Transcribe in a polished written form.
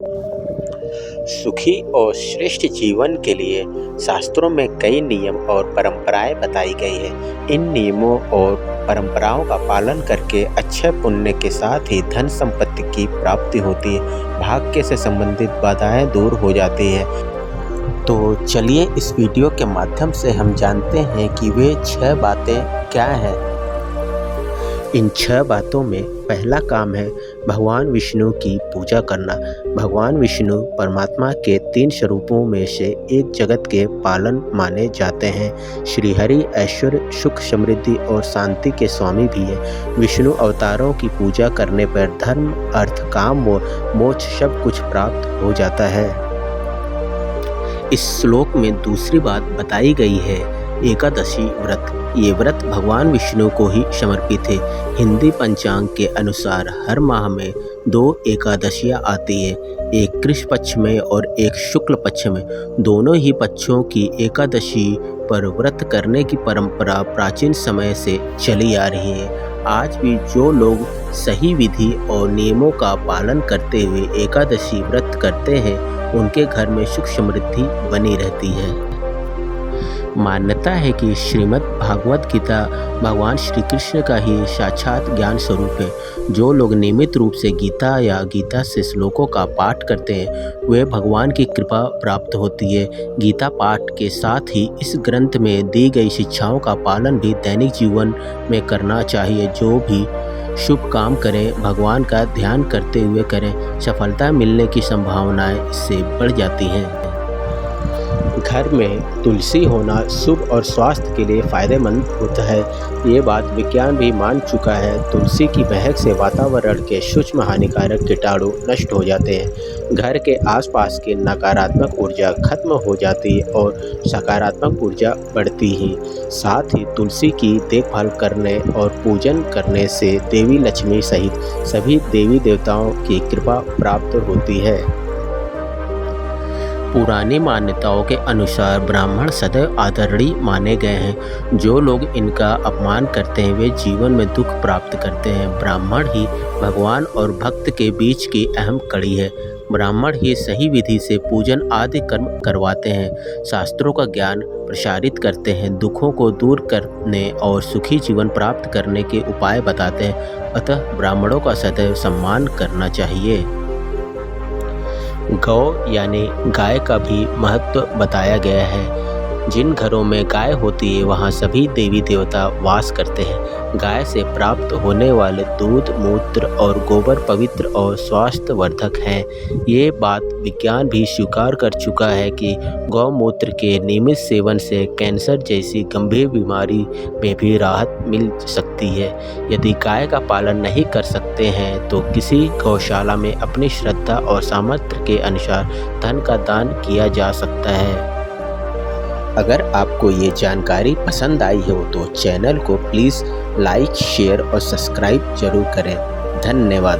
सुखी और श्रेष्ठ जीवन के लिए शास्त्रों में कई नियम और परंपराएं बताई गई हैं। इन नियमों और परंपराओं का पालन करके अच्छे पुण्य के साथ ही धन संपत्ति की प्राप्ति होती है, भाग्य से संबंधित बाधाएं दूर हो जाती है। तो चलिए इस वीडियो के माध्यम से हम जानते हैं कि वे 6 बातें क्या हैं। इन 6 बातों में पहला काम है भगवान विष्णु की पूजा करना। भगवान विष्णु परमात्मा के 3 स्वरूपों में से एक जगत के पालन माने जाते हैं। श्री हरि ऐश्वर्य, सुख, समृद्धि और शांति के स्वामी भी हैं। विष्णु अवतारों की पूजा करने पर धर्म, अर्थ, काम और मोक्ष सब कुछ प्राप्त हो जाता है। इस श्लोक में दूसरी बात बताई गई है एकादशी व्रत। ये व्रत भगवान विष्णु को ही समर्पित है। हिंदी पंचांग के अनुसार हर माह में 2 एकादशियाँ आती है, एक कृष्ण पक्ष में और एक शुक्ल पक्ष में। दोनों ही पक्षों की एकादशी पर व्रत करने की परंपरा प्राचीन समय से चली आ रही है। आज भी जो लोग सही विधि और नियमों का पालन करते हुए एकादशी व्रत करते हैं, उनके घर में सुख समृद्धि बनी रहती है। मान्यता है कि श्रीमद् भागवत गीता भगवान श्री कृष्ण का ही साक्षात ज्ञान स्वरूप है। जो लोग नियमित रूप से गीता या गीता से श्लोकों का पाठ करते हैं, वे भगवान की कृपा प्राप्त होती है। गीता पाठ के साथ ही इस ग्रंथ में दी गई शिक्षाओं का पालन भी दैनिक जीवन में करना चाहिए। जो भी शुभ काम करें, भगवान का ध्यान करते हुए करें, सफलता मिलने की संभावनाएं इससे बढ़ जाती हैं। घर में तुलसी होना शुभ और स्वास्थ्य के लिए फायदेमंद होता है। ये बात विज्ञान भी मान चुका है। तुलसी की महक से वातावरण के सूक्ष्म हानिकारक कीटाणु नष्ट हो जाते हैं। घर के आसपास की नकारात्मक ऊर्जा खत्म हो जाती है और सकारात्मक ऊर्जा बढ़ती है। साथ ही तुलसी की देखभाल करने और पूजन करने से देवी लक्ष्मी सहित सभी देवी देवताओं की कृपा प्राप्त होती है। पुरानी मान्यताओं के अनुसार ब्राह्मण सदैव आदरणीय माने गए हैं। जो लोग इनका अपमान करते हैं, वे जीवन में दुख प्राप्त करते हैं। ब्राह्मण ही भगवान और भक्त के बीच की अहम कड़ी है। ब्राह्मण ही सही विधि से पूजन आदि कर्म करवाते हैं, शास्त्रों का ज्ञान प्रसारित करते हैं, दुखों को दूर करने और सुखी जीवन प्राप्त करने के उपाय बताते हैं। अतः ब्राह्मणों का सदैव सम्मान करना चाहिए। गौ यानी गाय का भी महत्व बताया गया है। जिन घरों में गाय होती है, वहाँ सभी देवी देवता वास करते हैं। गाय से प्राप्त होने वाले दूध, मूत्र और गोबर पवित्र और स्वास्थ्यवर्धक हैं। ये बात विज्ञान भी स्वीकार कर चुका है कि गौमूत्र के नियमित सेवन से कैंसर जैसी गंभीर बीमारी में भी राहत मिल सकती है। यदि गाय का पालन नहीं कर सकते हैं, तो किसी गौशाला में अपनी श्रद्धा और सामर्थ्य के अनुसार धन का दान किया जा सकता है। अगर आपको ये जानकारी पसंद आई हो तो चैनल को प्लीज़ लाइक, शेयर और सब्सक्राइब जरूर करें। धन्यवाद।